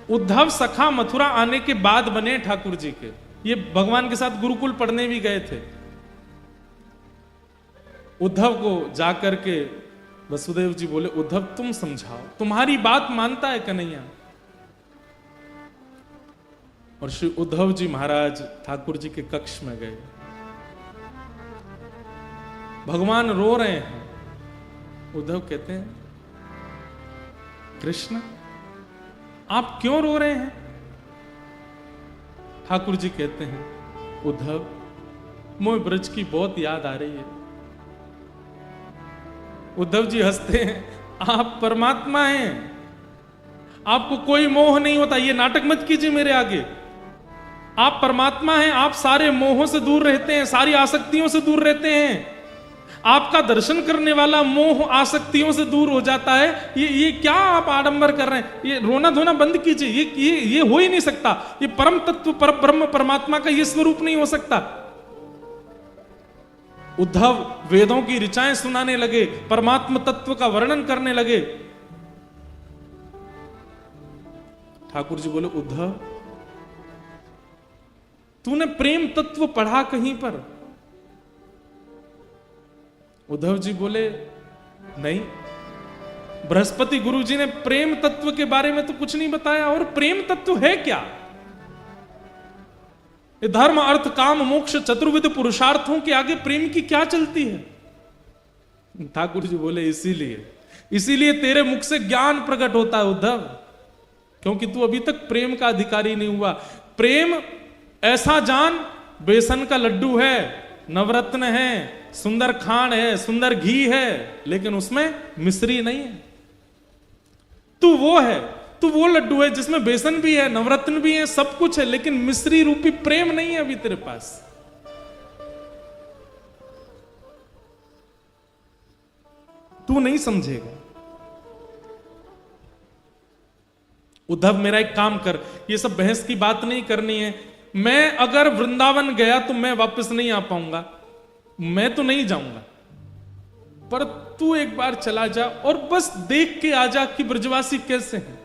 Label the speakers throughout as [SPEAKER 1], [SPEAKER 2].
[SPEAKER 1] उद्धव सखा मथुरा आने के बाद बने ठाकुर जी के। ये भगवान के साथ गुरुकुल पढ़ने भी गए थे। उद्धव को जाकर के वसुदेव जी बोले, उद्धव तुम समझाओ, तुम्हारी बात मानता है कन्हैया। और श्री उद्धव जी महाराज ठाकुर जी के कक्ष में गए। भगवान रो रहे हैं। उद्धव कहते हैं, कृष्ण आप क्यों रो रहे हैं? ठाकुर जी कहते हैं, उद्धव मोह ब्रज की बहुत याद आ रही है। उद्धव जी हंसते हैं, आप परमात्मा हैं, आपको कोई मोह नहीं होता, ये नाटक मत कीजिए मेरे आगे। आप परमात्मा हैं, आप सारे मोहों से दूर रहते हैं, सारी आसक्तियों से दूर रहते हैं। आपका दर्शन करने वाला मोह आसक्तियों से दूर हो जाता है। ये क्या आप आडंबर कर रहे हैं? ये रोना धोना बंद कीजिए। ये हो ही नहीं सकता। ये परम तत्व पर ब्रह्म परमात्मा का ये स्वरूप नहीं हो सकता। उद्धव वेदों की ऋचाएं सुनाने लगे, परमात्म तत्व का वर्णन करने लगे। ठाकुर जी बोले, उद्धव तूने प्रेम तत्व पढ़ा कहीं पर? उद्धव जी बोले, नहीं, बृहस्पति गुरु जी ने प्रेम तत्व के बारे में तो कुछ नहीं बताया। और प्रेम तत्व है क्या? ये धर्म अर्थ काम मोक्ष चतुर्विध पुरुषार्थों के आगे प्रेम की क्या चलती है? ठाकुर जी बोले, इसीलिए तेरे मुख से ज्ञान प्रकट होता है उद्धव, क्योंकि तू अभी तक प्रेम का अधिकारी नहीं हुआ। प्रेम ऐसा जान, बेसन का लड्डू है, नवरत्न है, सुंदर खांड है, सुंदर घी है, लेकिन उसमें मिश्री नहीं है। तू वो है, तू वो लड्डू है जिसमें बेसन भी है, नवरत्न भी है, सब कुछ है, लेकिन मिश्री रूपी प्रेम नहीं है अभी तेरे पास। तू नहीं समझेगा। उद्धव मेरा एक काम कर, ये सब बहस की बात नहीं करनी है। मैं अगर वृंदावन गया तो मैं वापस नहीं आ पाऊंगा, मैं तो नहीं जाऊंगा, पर तू एक बार चला जा और बस देख के आ जा कि ब्रजवासी कैसे हैं।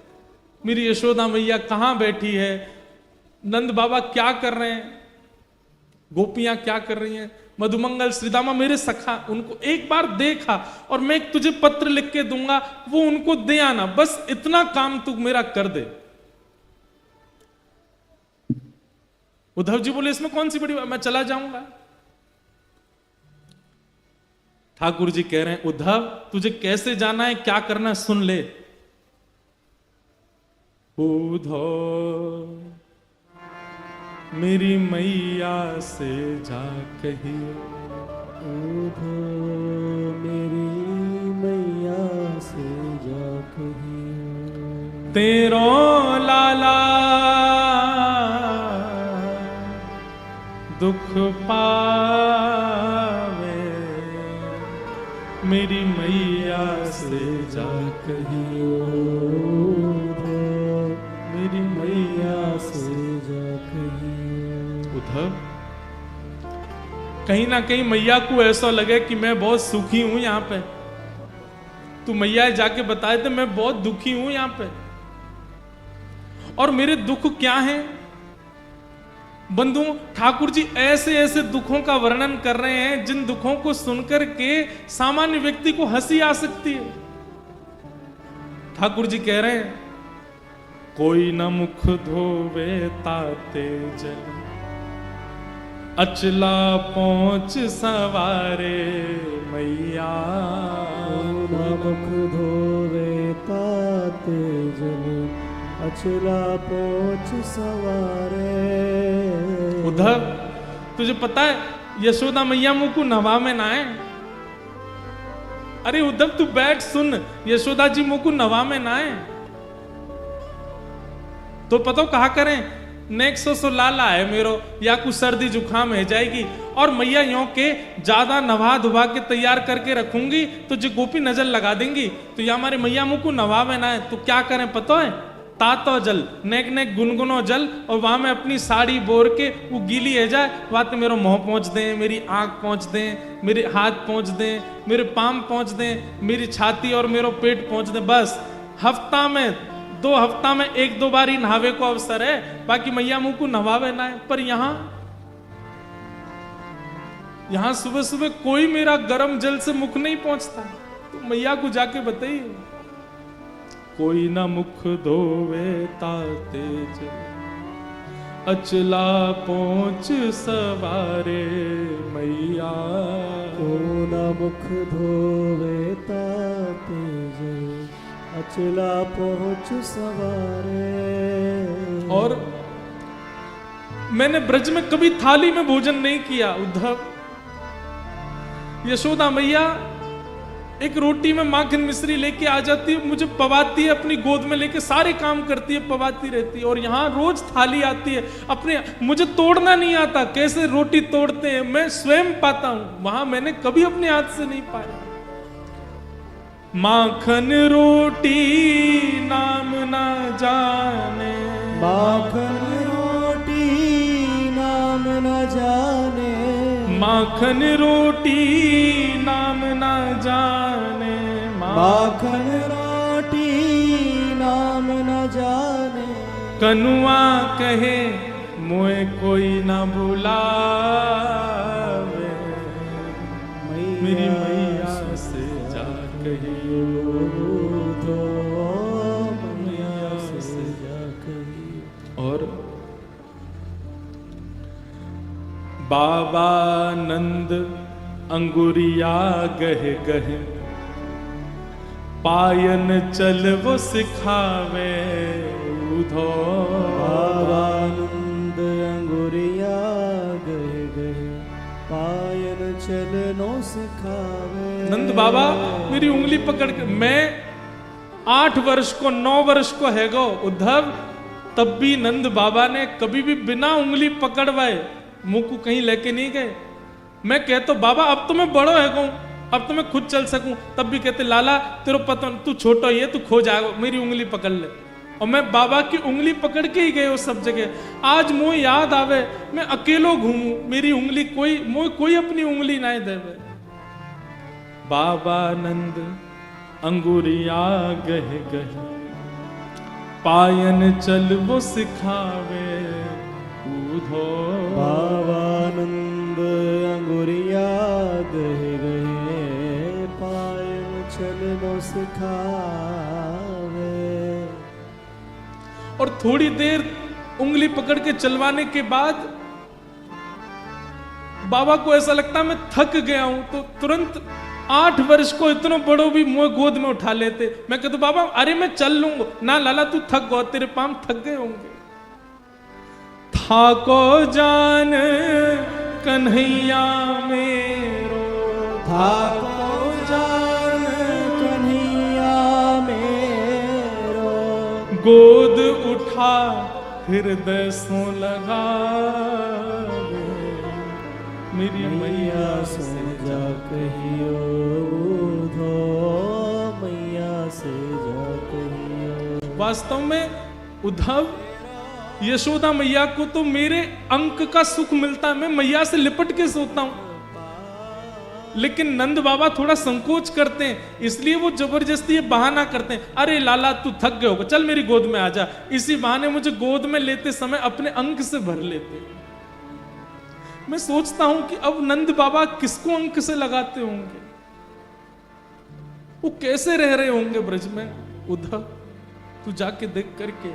[SPEAKER 1] मेरी यशोदा मैया कहां बैठी है, नंद बाबा क्या कर रहे हैं, गोपियां क्या कर रही हैं, मधुमंगल श्रीदामा मेरे सखा, उनको एक बार देखा और मैं तुझे पत्र लिख के दूंगा, वो उनको दे आना। बस इतना काम तू मेरा कर दे। उद्धव जी बोले, इसमें कौन सी बड़ी बात, मैं चला जाऊंगा। ठाकुर जी कह रहे हैं, उद्धव तुझे कैसे जाना है, क्या करना है, सुन ले। उद्धव मेरी मैया से जा कही,
[SPEAKER 2] उद्धव मेरी मैया से जा कही,
[SPEAKER 1] तेरो लाला दुख पावे, मेरी मैया से जा कहियो,
[SPEAKER 2] मेरी मैया से जा कहियो।
[SPEAKER 1] उद्धव कहीं ना कहीं मैया को ऐसा लगे कि मैं बहुत सुखी हूं यहां पे। तू मैया जाके बताए थे मैं बहुत दुखी हूं यहां पे, और मेरे दुख क्या हैं? बंधुओं, ठाकुर जी ऐसे ऐसे दुखों का वर्णन कर रहे हैं जिन दुखों को सुनकर के सामान्य व्यक्ति को हंसी आ सकती है। ठाकुर जी कह रहे हैं, कोई न मुख धोवे ताते जल, अचला पहुंच सवारे मैया,
[SPEAKER 2] न मुख धोवे ताते जल, अचला पहुंच सवारे।
[SPEAKER 1] उद्धव तुझे पता है यशोदा मैया मुंह को नवा में ना है। अरे उद्धव तू बैठ सुन, यशोदा जी मुंह को नवा में ना है तो पता कहा करें, नेक्सो सो लाला है मेरो, या कुछ सर्दी जुकाम है जाएगी, और मैया यों के ज्यादा नवा धुवा के तैयार करके रखूंगी तो जो गोपी नजर लगा देंगी, तो या हमारे मैया मुंह को नवा में ना है। तो क्या करें पता है, तातो जल, नेक नेक गुनगुनो जल, और वहां में अपनी साड़ी बोर के वो गीली है जाए, वहां तो मेरा मुंह पहुंच दें, मेरी आंख पहुंच दें, मेरे हाथ पहुंच दें, मेरे पाम पहुंच दें, मेरी छाती और मेरा पेट पहुंच दें। बस हफ्ता में 2 हफ्ता में 1-2 बार ही नहावे को अवसर है, बाकी मैया मुंह को नहावे ना है। पर यहां सुबह सुबह कोई मेरा गर्म जल से मुख नहीं पहुंचता, तो मैया को जाके बताइए। कोई ना मुख धोवे ताते जल, अचला पहुंच सवारे मैया।
[SPEAKER 2] को न मुख धोवे ताते जल, अचला पहुंच सवारे।
[SPEAKER 1] और मैंने ब्रज में कभी थाली में भोजन नहीं किया उद्धव। यशोदा मैया एक रोटी में माखन मिश्री लेके आ जाती है, मुझे पवाती है, अपनी गोद में लेके सारे काम करती है, पवाती रहती है। और यहाँ रोज थाली आती है, अपने मुझे तोड़ना नहीं आता, कैसे रोटी तोड़ते हैं मैं स्वयं पाता हूं, वहां मैंने कभी अपने हाथ से नहीं पाया। माखन रोटी नाम ना जाने,
[SPEAKER 2] माखन रोटी नाम न जाने,
[SPEAKER 1] माखन रोटी नाम ना जाने,
[SPEAKER 2] माखन रोटी नाम न जाने।
[SPEAKER 1] कनुआ कहे मोए कोई ना बुलावे, मेरी मैया से जा कहियो,
[SPEAKER 2] तो मैया से जा कहियो।
[SPEAKER 1] और बाबा नंद अंगुरिया गहे गहे, पायन चल वो सिखावे उधो।
[SPEAKER 2] बाबा नंद अंगुरिया गहे गहे, पायन चलनो सिखावे।
[SPEAKER 1] नंद बाबा मेरी उंगली पकड़ के, मैं 8 वर्ष को 9 वर्ष को है गो उद्धव, तब भी नंद बाबा ने कभी भी बिना उंगली पकड़वाए मुंह को कहीं लेके नहीं गए। मैं कहता बाबा अब तो मैं बड़ो है गो, अब तो मैं खुद चल सकूं, तब भी कहते लाला तेरे पता तू छोटा ही है, तू खो जाएगा, मेरी उंगली पकड़ ले। और मैं बाबा की उंगली पकड़ के ही गए उस सब जगह। आज मुझे याद आवे मैं अकेलो घूमू, मेरी उंगली कोई अपनी उंगली ना देवे। बाबा नंद अंगुरिया गहे गहे, पायन चल वो सिखावे उधो।
[SPEAKER 2] बाबा नंद अंगुरिया गहे गहे, पायन चलनो सिखावे।
[SPEAKER 1] और थोड़ी देर उंगली पकड़ के चलवाने के बाद बाबा को ऐसा लगता मैं थक गया हूं, तो तुरंत 8 वर्ष को इतना बड़ो भी मुझे गोद में उठा लेते। मैं कहता बाबा अरे मैं चल लूंगा ना, लाला तू थक गो, तेरे पांव थक गए होंगे। थाको जान कन्हैया मेरो,
[SPEAKER 2] थाको जान कन्हैया मेरो,
[SPEAKER 1] गोद उठा हृदय सो लगा, मेरी मैया
[SPEAKER 2] से
[SPEAKER 1] से
[SPEAKER 2] जा कहियो उधो, मैया से जा कहियो।
[SPEAKER 1] वास्तव में उद्धव यशोदा मैया को तो मेरे अंक का सुख मिलता है, मैं मैया से लिपट के सोता हूं। लेकिन नंद बाबा थोड़ा संकोच करते हैं, इसलिए वो जबरदस्ती ये बहाना करते हैं, अरे लाला तू थक गए होगा, चल मेरी गोद में आ जा। इसी बहाने मुझे गोद में लेते समय अपने अंक से भर लेते। मैं सोचता हूं कि अब नंद बाबा किसको अंक से लगाते होंगे, वो कैसे रह रहे होंगे ब्रज में। उद्धव तू जाके देख करके आ।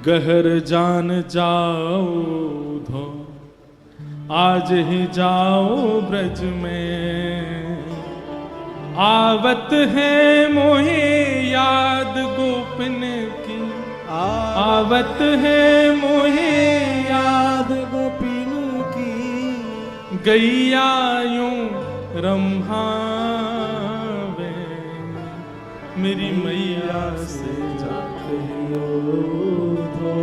[SPEAKER 1] गहर जान जाओ धो, आज ही जाओ ब्रज में, आवत है मोहे याद गोपिन की, आवत है मोहे
[SPEAKER 2] याद गोपिन की,
[SPEAKER 1] गैया यूं रम्भावे, मेरी मैया से जा
[SPEAKER 2] कहियो उधो,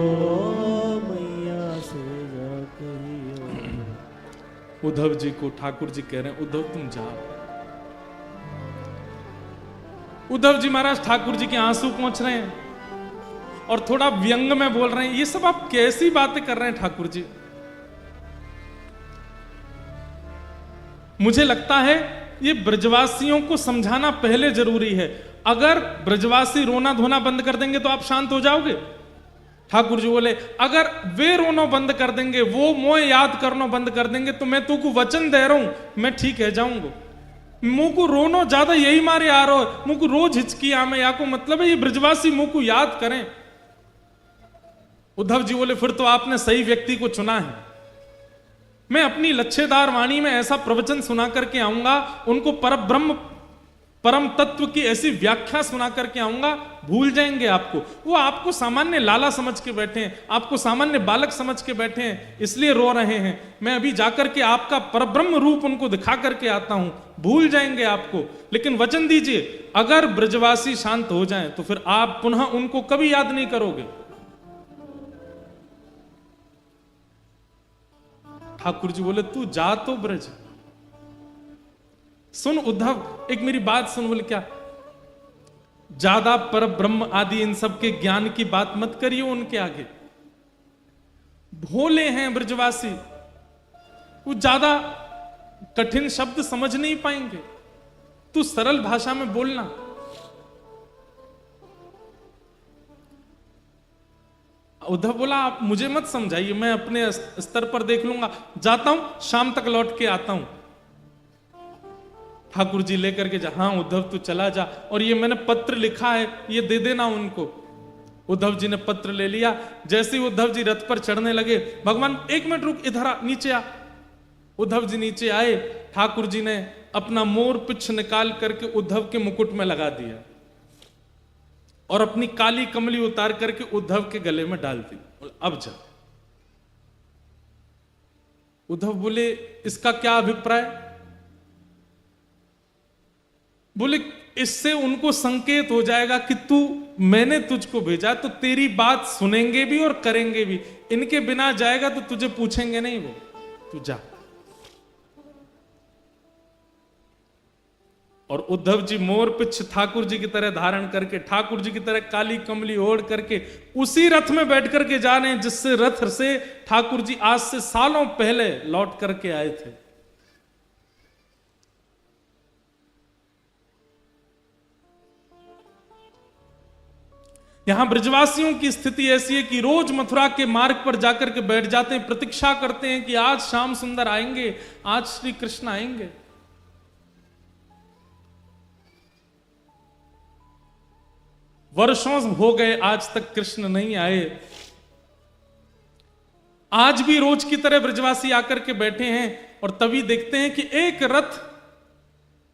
[SPEAKER 2] मैया से जा कहियो।
[SPEAKER 1] उद्धव जी को ठाकुर जी कह रहे हैं उद्धव तुम जाओ। उद्धव जी महाराज ठाकुर जी के आंसू पहुंच रहे हैं और थोड़ा व्यंग में बोल रहे हैं, ये सब आप कैसी बातें कर रहे हैं ठाकुर जी। मुझे लगता है ये ब्रजवासियों को समझाना पहले जरूरी है। अगर ब्रजवासी रोना धोना बंद कर देंगे तो आप शांत हो जाओगे। ठाकुर जी बोले अगर वे रोना बंद कर देंगे, वो मोह याद करना बंद कर देंगे, तो मैं तुमको वचन दे रहा हूं मैं ठीक है जाऊंगा। मुंह को रोनो ज्यादा यही मारे आ रहा हो, मुंह को रोज हिचकी आमे या को मतलब है ये ब्रजवासी मुंह को याद करें। उद्धव जी बोले फिर तो आपने सही व्यक्ति को चुना है। मैं अपनी लच्छेदार वाणी में ऐसा प्रवचन सुना करके आऊंगा, उनको परब्रह्म परम तत्व की ऐसी व्याख्या सुना करके आऊंगा, भूल जाएंगे आपको। वो आपको सामान्य लाला समझ के बैठे हैं, आपको सामान्य बालक समझ के बैठे हैं, इसलिए रो रहे हैं। मैं अभी जाकर के आपका परब्रह्म रूप उनको दिखा करके आता हूं, भूल जाएंगे आपको। लेकिन वचन दीजिए अगर ब्रजवासी शांत हो जाएं तो फिर आप पुनः उनको कभी याद नहीं करोगे। ठाकुर जी बोले तू जा तो ब्रज। सुन उद्धव, एक मेरी बात सुन। बोले क्या? ज्यादा पर ब्रह्म आदि इन सब के ज्ञान की बात मत करिए उनके आगे। भोले हैं ब्रजवासी, वो ज्यादा कठिन शब्द समझ नहीं पाएंगे, तू सरल भाषा में बोलना। उद्धव बोला आप मुझे मत समझाइए, मैं अपने स्तर पर देख लूंगा, जाता हूं, शाम तक लौट के आता हूं। ठाकुर जी लेकर के जा। हाँ उद्धव तू चला जा, और ये मैंने पत्र लिखा है ये दे देना उनको। उद्धव जी ने पत्र ले लिया। जैसे ही उद्धव जी रथ पर चढ़ने लगे, भगवान एक मिनट रुक, इधर आ, नीचे आ। उद्धव जी नीचे आए, ठाकुर जी ने अपना मोर पिछ निकाल करके उद्धव के मुकुट में लगा दिया और अपनी काली कमली उतार करके उद्धव के गले में डाल दी। अब जा। उद्धव बोले इसका क्या अभिप्राय? बोले इससे उनको संकेत हो जाएगा कि तू, मैंने तुझको भेजा तो तेरी बात सुनेंगे भी और करेंगे भी। इनके बिना जाएगा तो तुझे पूछेंगे नहीं, वो तू जा। और उद्धव जी मोर पिछ ठाकुर जी की तरह धारण करके, ठाकुर जी की तरह काली कमली ओढ़ करके उसी रथ में बैठ करके जा रहे हैं जिससे रथ से ठाकुर जी आज से सालों पहले लौट करके आए थे। यहां ब्रजवासियों की स्थिति ऐसी है कि रोज मथुरा के मार्ग पर जाकर के बैठ जाते हैं, प्रतीक्षा करते हैं कि आज श्याम सुंदर आएंगे, आज श्री कृष्ण आएंगे। वर्षों हो गए आज तक कृष्ण नहीं आए। आज भी रोज की तरह ब्रजवासी आकर के बैठे हैं और तभी देखते हैं कि एक रथ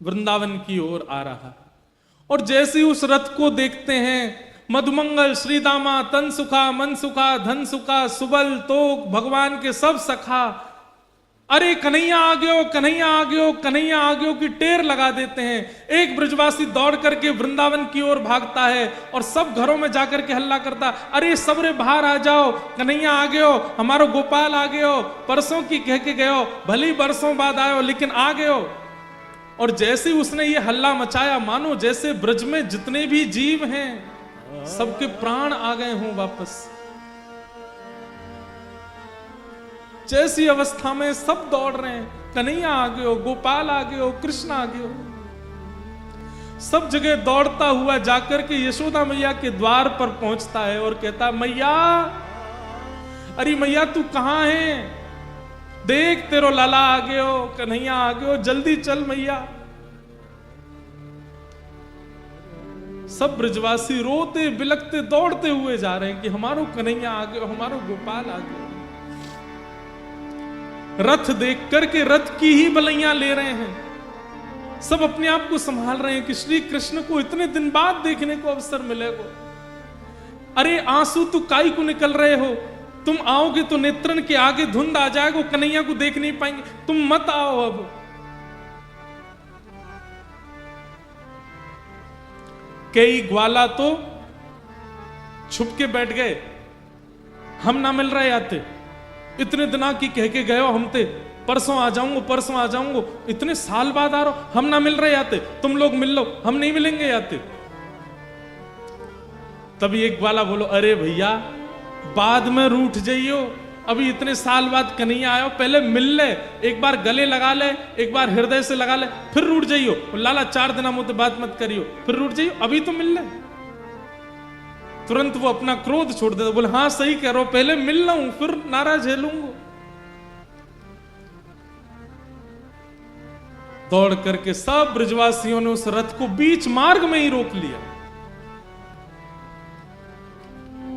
[SPEAKER 1] वृंदावन की ओर आ रहा, और जैसे ही उस रथ को देखते हैं, मधुमंगल श्रीदामा तन सुखा मन सुखा धन सुखा सुबल तोक भगवान के सब सखा, अरे कन्हैया आ गयो, कन्हैया आ गयो, कन्हैया आ गयो की टेर लगा देते हैं। एक ब्रजवासी दौड़ करके वृंदावन की ओर भागता है और सब घरों में जाकर के हल्ला करता, अरे सबरे बाहर आ जाओ, कन्हैया आ गयो, हमारो गोपाल आ गयो, परसों की कह के गयो, भली बरसों बाद आयो लेकिन आ गयो। और जैसे उसने ये हल्ला मचाया, मानो जैसे ब्रज में जितने भी जीव हैं सबके प्राण आ गए हों वापस। जैसी अवस्था में सब दौड़ रहे हैं, कन्हैया आ गयो, गोपाल आ गयो, कृष्ण आ गयो। सब जगह दौड़ता हुआ जाकर के यशोदा मैया के द्वार पर पहुंचता है और कहता, मैया, अरे मैया तू कहां है? देख तेरो लाला आ गयो, कन्हैया आ गयो, जल्दी चल मैया। सब ब्रजवासी रोते बिलखते दौड़ते हुए जा रहे हैं कि हमारो कन्हैया आ गयो, हमारो गोपाल आ गयो। रथ देख करके रथ की ही बलैया ले रहे हैं। सब अपने आप को संभाल रहे हैं कि श्री कृष्ण को इतने दिन बाद देखने को अवसर मिलेगा। अरे आंसू तो काई को निकल रहे हो, तुम आओगे तो नेत्रन के आगे धुंध आ जाएगा, कन्हैया को देख नहीं पाएंगे, तुम मत आओ। अब कई ग्वाला तो छुप के बैठ गए, हम ना मिल रहे आते, इतने दिना की कह के गए हो हम ते, परसों आ जाऊंगा, परसों आ जाऊंगा, इतने साल बाद आ रहा हो, हम ना मिल रहे आते, तुम लोग मिल लो, हम नहीं मिलेंगे आते। तभी एक ग्वाला बोलो, अरे भैया बाद में रूठ जाइयो, अभी इतने साल बाद कन्हैया आयो, पहले मिल ले, एक बार गले लगा ले, एक बार हृदय से लगा ले, फिर रूठ जाइयो। लाला 4 दिन मुझे बात मत करियो, फिर रूठ जाइयो, अभी तो मिल ले। तुरंत वो अपना क्रोध छोड़ देता, बोले हाँ सही कह रहा हो, पहले मिल रहा हूं फिर नाराज झेलूंगा। दौड़ करके सब ब्रजवासियों ने उस रथ को बीच मार्ग में ही रोक लिया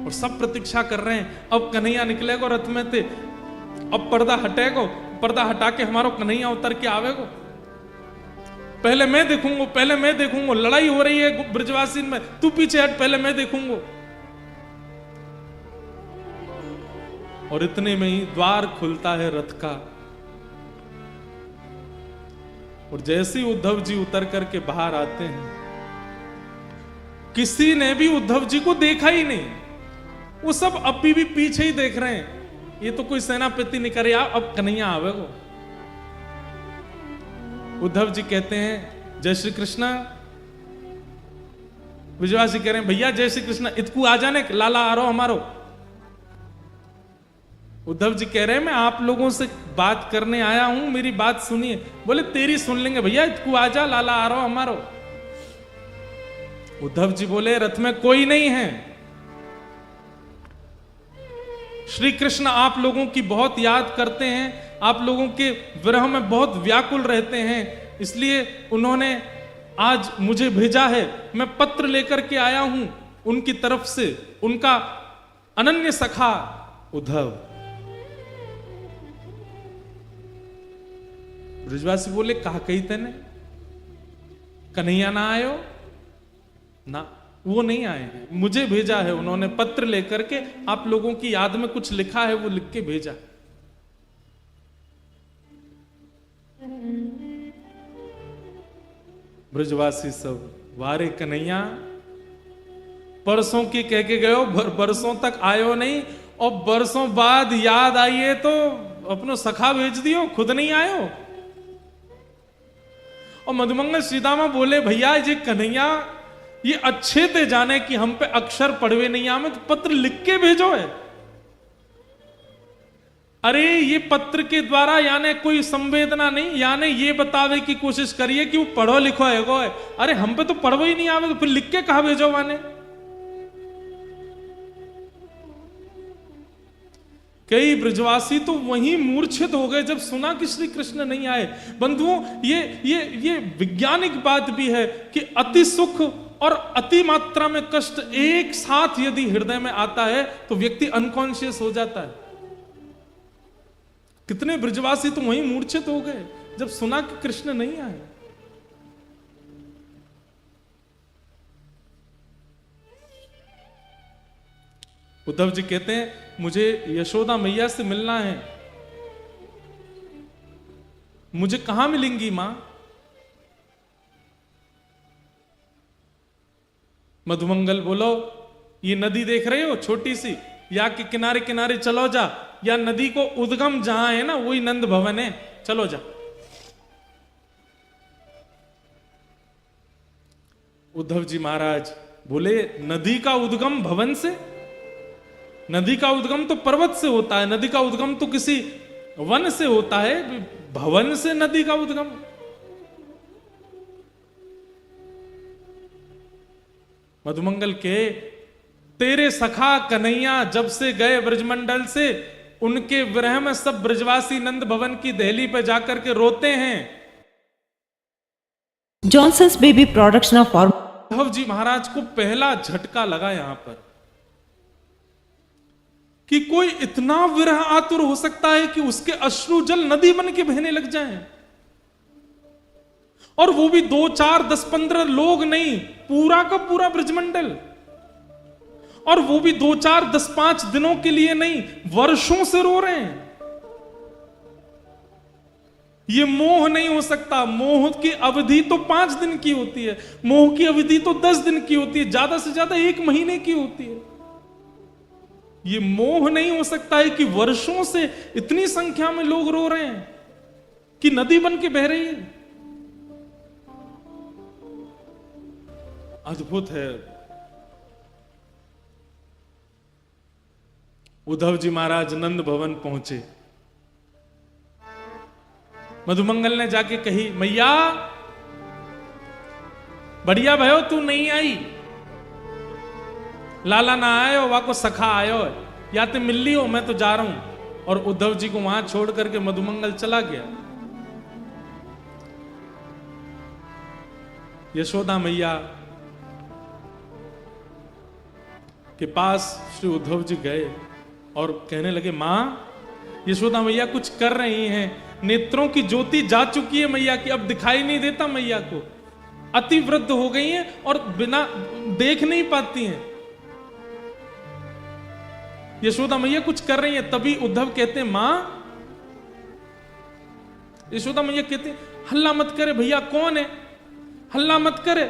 [SPEAKER 1] और सब प्रतीक्षा कर रहे हैं, अब कन्हैया निकलेगा रथ में थे, अब पर्दा हटेगा, पर्दा हटा के हमारा कन्हैया उतर के आवेगा, पहले मैं देखूंगा, पहले मैं देखूंगा, लड़ाई हो रही है ब्रजवासी में, तू पीछे हट, पहले मैं देखूंगा। और इतने में ही द्वार खुलता है रथ का, और जैसे ही उद्धव जी उतर करके बाहर आते हैं, किसी ने भी उद्धव जी को देखा ही नहीं, वो सब अभी भी पीछे ही देख रहे हैं, ये तो कोई सेनापति नहीं करे, अब कन्हैया आवेगो। उद्धव जी कहते हैं जय श्री कृष्णा, ब्रजवासी कह रहे हैं भैया जय श्री कृष्णा, इतकू आ जाने, लाला आ रहा हमारो। उद्धव जी कह रहे हैं मैं आप लोगों से बात करने आया हूं, मेरी बात सुनिए। बोले तेरी सुन लेंगे भैया, तू आजा, लाला आ रहा हो हमारो। उद्धव जी बोले रथ में कोई नहीं है, श्री कृष्ण आप लोगों की बहुत याद करते हैं, आप लोगों के विरह में बहुत व्याकुल रहते हैं, इसलिए उन्होंने आज मुझे भेजा है, मैं पत्र लेकर के आया हूं उनकी तरफ से, उनका अनन्य सखा उद्धव। ब्रजवासी बोले कहा कही तेने, कन्हैया ना आयो ना, वो नहीं आए हैं, मुझे भेजा है उन्होंने पत्र लेकर के, आप लोगों की याद में कुछ लिखा है वो लिख के भेजा। ब्रजवासी सब वारे कन्हैया, परसों की कह के गयो, बरसों तक आयो नहीं, और बरसों बाद याद आई है तो अपनो सखा भेज दियो, खुद नहीं आयो। और मधुमंगल श्रीदामा बोले भैया ये कन्हैया ये अच्छे थे जाने कि हम पे अक्षर पढ़वे नहीं आवे, तो पत्र लिख के भेजो है। अरे ये पत्र के द्वारा यानी कोई संवेदना नहीं, यानी ये बतावे की कोशिश करिए कि वो पढ़ो लिखो है गो है। अरे हम पे तो पढ़ो ही नहीं आवे, तो फिर लिख के कहा भेजो माने। कई ब्रजवासी तो वहीं मूर्छित हो गए जब सुना कि श्री कृष्ण नहीं आए। बंधुओं ये वैज्ञानिक बात भी है कि अति सुख और अति मात्रा में कष्ट एक साथ यदि हृदय में आता है तो व्यक्ति अनकॉन्शियस हो जाता है। कितने ब्रजवासी तो वहीं मूर्छित हो गए जब सुना कि कृष्ण नहीं आए। उद्धव जी कहते हैं मुझे यशोदा मैया से मिलना है। मुझे कहां मिलेंगी मां? मधुमंगल बोलो ये नदी देख रहे हो छोटी सी, या के किनारे किनारे चलो जा, या नदी को उद्गम जहां है ना वही नंद भवन है, चलो जा। उद्धव जी महाराज बोले नदी का उद्गम भवन से? नदी का उद्गम तो पर्वत से होता है, नदी का उद्गम तो किसी वन से होता है, भवन से नदी का उद्गम? मधुमंगल के तेरे सखा कन्हैया जब से गए ब्रजमंडल से, उनके विरह में सब ब्रजवासी नंद भवन की दहली पे जाकर के रोते हैं।
[SPEAKER 3] Johnson's baby products now for.
[SPEAKER 1] Uddhav ji Maharaj को पहला झटका लगा यहां पर कि कोई इतना विरह आतुर हो सकता है कि उसके अश्रु जल नदी बन के बहने लग जाएं। और वो भी 2, 4, 10, 15 लोग नहीं, पूरा का पूरा ब्रजमंडल। और वो भी 2, 4, 10, 5 दिनों के लिए नहीं, वर्षों से रो रहे हैं। ये मोह नहीं हो सकता। मोह की अवधि तो 5 दिन की होती है, मोह की अवधि तो 10 दिन की होती है, ज्यादा से ज्यादा 1 महीने की होती है। ये मोह नहीं हो सकता है कि वर्षों से इतनी संख्या में लोग रो रहे हैं कि नदी बन के बह रही है। अद्भुत है। उद्धव जी महाराज नंद भवन पहुंचे। मधुमंगल ने जाके कही, मैया बढ़िया भयो तू नहीं आई, लाला ना आयो, वा को सखा आयो, या ते मिल ली हो, मैं तो जा रहा हूं। और उद्धव जी को वहां छोड़ करके मधुमंगल चला गया। यशोदा मैया के पास श्री उद्धव जी गए और कहने लगे, मां यशोदा मैया कुछ कर रही हैं, नेत्रों की ज्योति जा चुकी है मैया की, अब दिखाई नहीं देता मैया को, अति वृद्ध हो गई हैं और बिना देख नहीं पाती हैं। यशोदा मैया कुछ कर रही हैं। तभी उद्धव कहते हैं, मां, यशोदा मैया कहते हैं, हल्ला मत करे भैया, कौन है, हल्ला मत करे।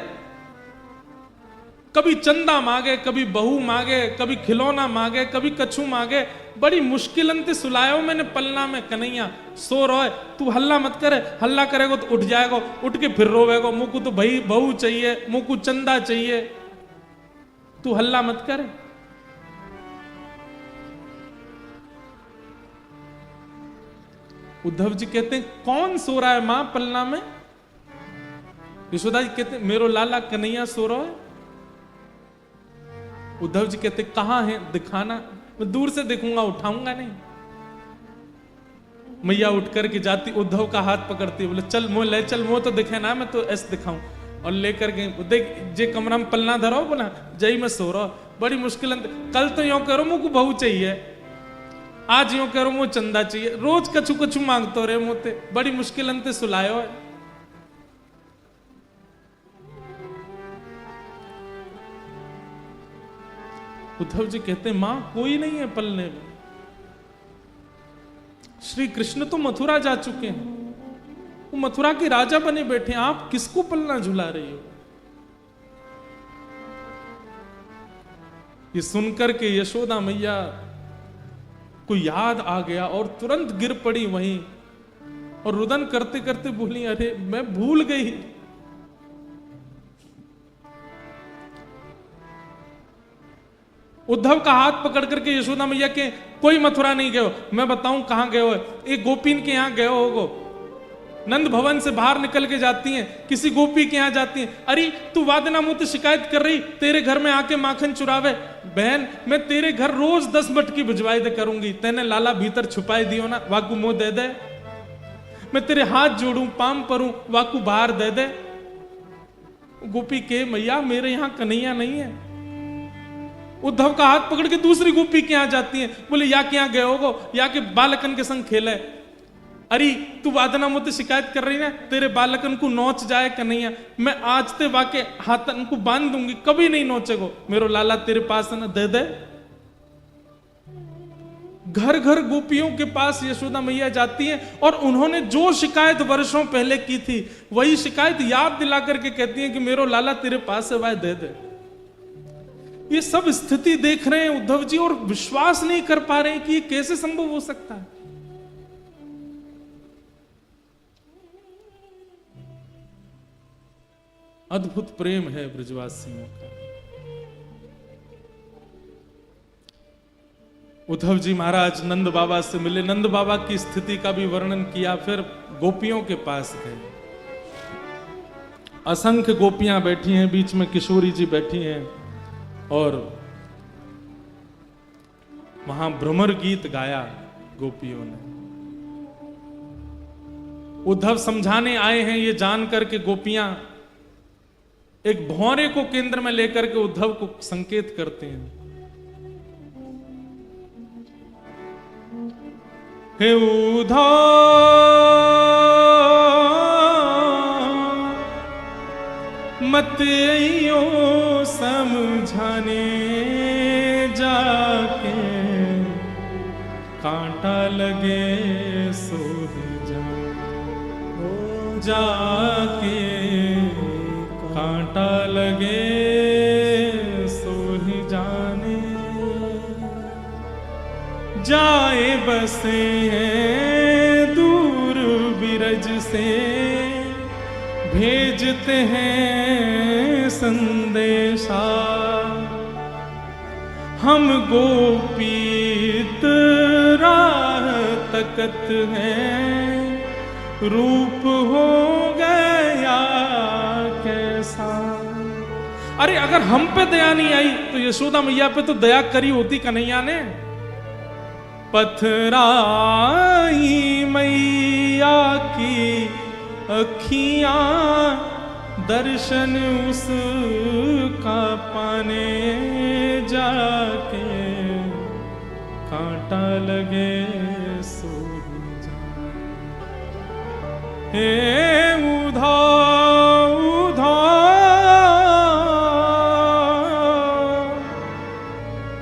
[SPEAKER 1] कभी चंदा मांगे, कभी बहू मांगे, कभी खिलौना मांगे, कभी कछू मांगे, बड़ी मुश्किल अंत सुलायो मैंने पलना में कन्हैया, सो रोए, तू हल्ला मत करे, हल्ला करेगो तो उठ जाएगो, उठ के फिर रोवेगो, मुझको तो भाई बहू चाहिए, मुझको चंदा चाहिए, तू हल्ला मत करे। उद्धव जी कहते हैं, कौन सो रहा है मां पलना में? यशोदा जी कहते हैं, मेरो लाला कन्हैया सो रहा है। उद्धव जी कहते, कहां है, दिखाना, मैं दूर से देखूंगा, उठाऊंगा नहीं। मैया उठ करके जाती, उद्धव का हाथ पकड़ती, बोले चल मोह ले चल, मोह तो दिखे ना, मैं तो ऐसे दिखाऊं। और लेकर के देख, जे कमरा में पलना धरो बोला, जय मैं सो रहा, बड़ी मुश्किल, कल तो यूं करो मुझको बहू चाहिए, आज यूं करो मुझे चंदा चाहिए, रोज कछु कछु मांगतो रहे मोते, बड़ी मुश्किल अंत सुलायो है। उद्धव जी कहते हैं, मां कोई नहीं है पलने में, श्री कृष्ण तो मथुरा जा चुके हैं, वो मथुरा के राजा बने बैठे हैं, आप किसको पलना झुला रही हो? ये सुनकर के यशोदा मैया को याद आ गया और तुरंत गिर पड़ी वहीं और रुदन करते करते बोली, अरे मैं भूल गई। उद्धव का हाथ पकड़ करके यशोदा मैया के, कोई मथुरा नहीं गए हो, मैं बताऊं कहां गए हो, एक गोपीन के यहां गए होगो, नंद भवन से बाहर निकल के जाती हैं, किसी गोपी के यहां जाती हैं, अरे तू वादना मुझसे शिकायत कर रही, तेरे घर में आके माखन चुरावे, बहन मैं तेरे घर रोज 10 मटकी भिजवाई दे करूंगी, तेने लाला भीतर छुपाई दियो ना, वाकू मुंह दे दे, मैं तेरे हाथ जोड़ू पाम परूं, वाकू बाहर दे दे। गोपी के, मैया मेरे यहां कन्हैया नहीं है। उद्धव का हाथ पकड़ के दूसरी गोपी के यहां जाती हैं, बोले या के यहां गए होगो, या के बालकन के संग खेले, अरे तू वादना मुझसे शिकायत कर रही ना, तेरे बालकन को नोच जाए कन्हैया, मैं आज ते वाके हाथन को बांध दूंगी, कभी नहीं नोचेगो, मेरो लाला तेरे पास है ना, दे दे। घर घर गोपियों के पास यशोदा मैया जाती हैं और उन्होंने जो शिकायत वर्षों पहले की थी वही शिकायत याद दिला करके कहती हैं कि मेरो लाला तेरे पास है, वह दे दे। ये सब स्थिति देख रहे हैं उद्धव जी और विश्वास नहीं कर पा रहे हैं कि ये कैसे संभव हो सकता है। अद्भुत प्रेम है ब्रजवासियों का। उद्धव जी महाराज नंद बाबा से मिले, नंद बाबा की स्थिति का भी वर्णन किया, फिर गोपियों के पास गए। असंख्य गोपियां बैठी हैं, बीच में किशोरी जी बैठी हैं और वहां भ्रमर गीत गाया गोपियों ने। उद्धव समझाने आए हैं ये जान करके गोपियां एक भौरे को केंद्र में लेकर के उद्धव को संकेत करते हैं। हे उद्धव मत आइयो समझाने जाके, कांटा लगे सो जा, जाके कांटा लगे सो ही जाने, जाए बसे हैं दूर बिरज से, भेजते हैं संदेशा, हम गोपी राह तकत है, रूप हो गया कैसा। अरे अगर हम पे दया नहीं आई तो यशोदा मैया पे तो दया करी होती कन्हैया ने। पथराई मैया की अखियां, दर्शन उसका पाने जाके, कांटा लगे सो हे उधा उधा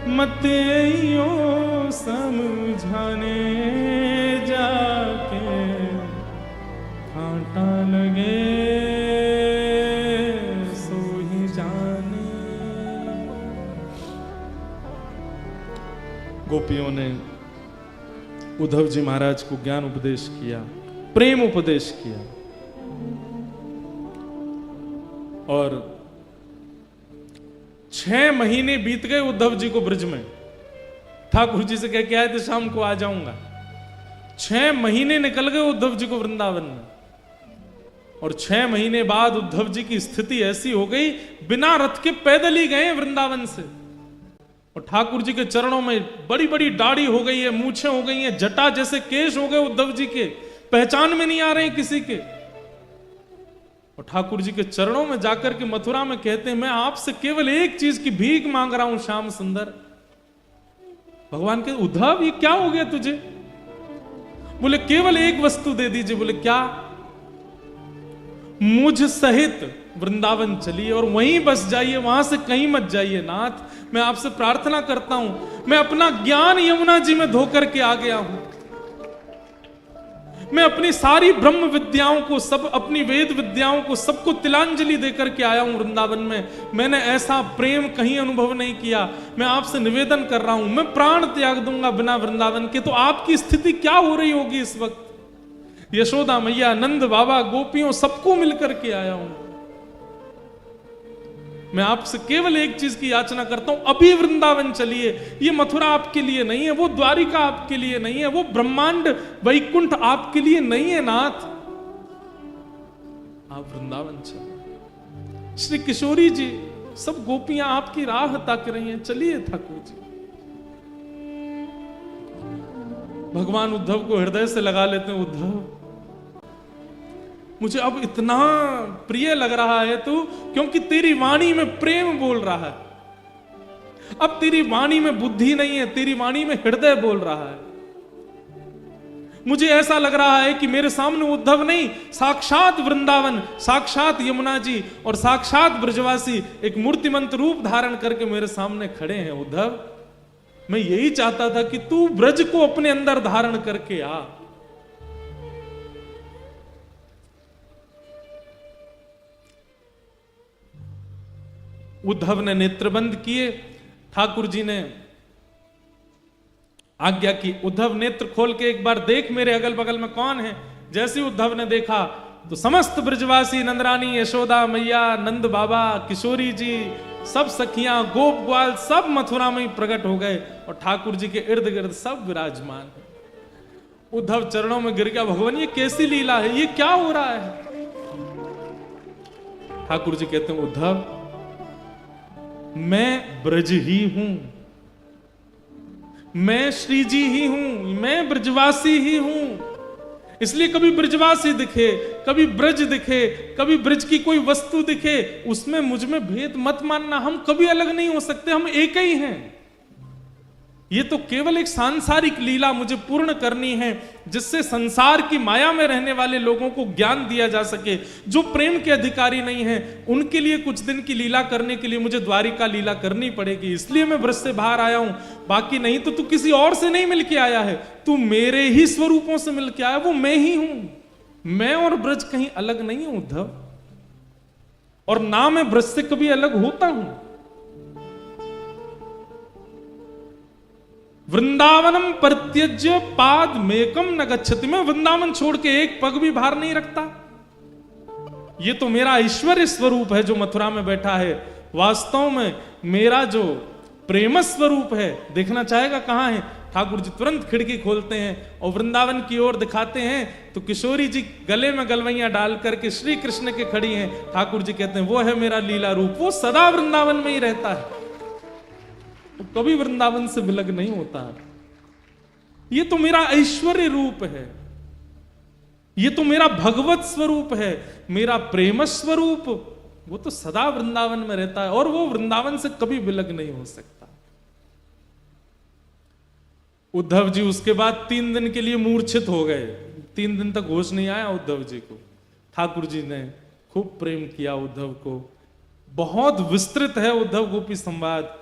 [SPEAKER 1] मते यो समझाने जाके, कांटा लगे सो ही जाने। गोपियों ने उद्धव जी महाराज को ज्ञान उपदेश किया, प्रेम उपदेश किया, और 6 महीने बीत गए उद्धव जी को ब्रज में। ठाकुर जी से कह के आए थे शाम को आ जाऊंगा। 6 महीने निकल गए उद्धव जी को वृंदावन में, और 6 महीने बाद उद्धव जी की स्थिति ऐसी हो गई, बिना रथ के पैदल ही गए वृंदावन से। और ठाकुर जी के चरणों में बड़ी बड़ी दाढ़ी हो गई है, मूछें हो गई हैं, जटा जैसे केश हो गए उद्धव जी के, पहचान में नहीं आ रहे किसी के। और ठाकुर जी के चरणों में जाकर के मथुरा में कहते हैं, मैं आपसे केवल एक चीज की भीख मांग रहा हूं श्याम सुंदर। भगवान के उद्धव ये क्या हो गया तुझे? बोले केवल एक वस्तु दे दीजिए। बोले क्या? मुझ सहित वृंदावन चलिए और वहीं बस जाइए, वहां से कहीं मत जाइए नाथ। मैं आपसे प्रार्थना करता हूं, मैं अपना ज्ञान यमुना जी में धोकर के आ गया हूं। मैं अपनी सारी ब्रह्म विद्याओं को, सब अपनी वेद विद्याओं को, सबको तिलांजलि देकर के आया हूं वृंदावन में। मैंने ऐसा प्रेम कहीं अनुभव नहीं किया। मैं आपसे निवेदन कर रहा हूं, मैं प्राण त्याग दूंगा बिना वृंदावन के। तो आपकी स्थिति क्या हो रही होगी इस वक्त? यशोदा मैया, नंद बाबा, गोपियों, सबको मिलकर के आया हूं। मैं आपसे केवल एक चीज की याचना करता हूं, अभी वृंदावन चलिए। ये मथुरा आपके लिए नहीं है, वो द्वारिका आपके लिए नहीं है, वो ब्रह्मांड वैकुंठ आपके लिए नहीं है नाथ। आप वृंदावन चलिए। श्री किशोरी जी, सब गोपियां आपकी राह ताक रही हैं, चलिए ठाकुर जी। भगवान उद्धव को हृदय से लगा लेते हैं। उद्धव, मुझे अब इतना प्रिय लग रहा है तू, क्योंकि तेरी वाणी में प्रेम बोल रहा है। अब तेरी वाणी में बुद्धि नहीं है, तेरी वाणी में हृदय बोल रहा है। मुझे ऐसा लग रहा है कि मेरे सामने उद्धव नहीं, साक्षात वृंदावन, साक्षात यमुना जी और साक्षात ब्रजवासी एक मूर्तिमंत रूप धारण करके मेरे सामने खड़े हैं। उद्धव, मैं यही चाहता था कि तू ब्रज को अपने अंदर धारण करके आ। उद्धव ने नेत्रबंद किए। ठाकुर जी ने आज्ञा की, उद्धव नेत्र खोल के एक बार देख मेरे अगल बगल में कौन है। जैसे उद्धव ने देखा तो समस्त ब्रजवासी, नंदरानी, यशोदा मैया, नंद बाबा, किशोरी जी, सब सखियां, गोप ग्वाल, सब मथुरा में ही प्रकट हो गए और ठाकुर जी के इर्द गिर्द सब विराजमान है। उद्धव चरणों में गिर गया, भगवान ये कैसी लीला है, ये क्या हो रहा है? ठाकुर जी कहते हैं, उद्धव मैं ब्रज ही हूं, मैं श्री जी ही हूं, मैं ब्रजवासी ही हूं। इसलिए कभी ब्रजवासी दिखे, कभी ब्रज दिखे, कभी ब्रज की कोई वस्तु दिखे, उसमें मुझ में भेद मत मानना। हम कभी अलग नहीं हो सकते, हम एक ही हैं। ये तो केवल एक सांसारिक लीला मुझे पूर्ण करनी है, जिससे संसार की माया में रहने वाले लोगों को ज्ञान दिया जा सके। जो प्रेम के अधिकारी नहीं हैं, उनके लिए कुछ दिन की लीला करने के लिए मुझे द्वारिका लीला करनी पड़ेगी। इसलिए मैं ब्रज से बाहर आया हूं, बाकी नहीं तो तू किसी और से नहीं मिलके आया है, तू मेरे ही स्वरूपों से मिलके आया, वो मैं ही हूं। मैं और ब्रज कहीं अलग नहीं हूं उद्धव, और ना मैं ब्रज से कभी अलग होता हूं। वृंदावनम परित्यज्य पाद मेकम न गच्छति, मैं वृंदावन छोड़ के एक पग भी बाहर नहीं रखता। ये तो मेरा ऐश्वर्य स्वरूप है जो मथुरा में बैठा है। वास्तव में मेरा जो प्रेम स्वरूप है, देखना चाहेगा कहां है? ठाकुर जी तुरंत खिड़की खोलते हैं और वृंदावन की ओर दिखाते हैं तो किशोरी जी गले में गलवैया डाल करके श्री कृष्ण के खड़ी हैं। ठाकुर जी कहते हैं वो है मेरा लीला रूप, वो सदा वृंदावन में ही रहता है, तो कभी वृंदावन से विलग नहीं होता है। ये तो मेरा ऐश्वर्य रूप है, ये तो मेरा भगवत स्वरूप है, मेरा प्रेम स्वरूप, वो तो सदा वृंदावन में रहता है और वो वृंदावन से कभी विलग नहीं हो सकता। उद्धव जी उसके बाद 3 दिन के लिए मूर्छित हो गए, 3 दिन तक होश नहीं आया उद्धव जी को। ठाकुर जी ने खूब प्रेम किया उद्धव को, बहुत विस्तृत है उद्धव गोपी संवाद।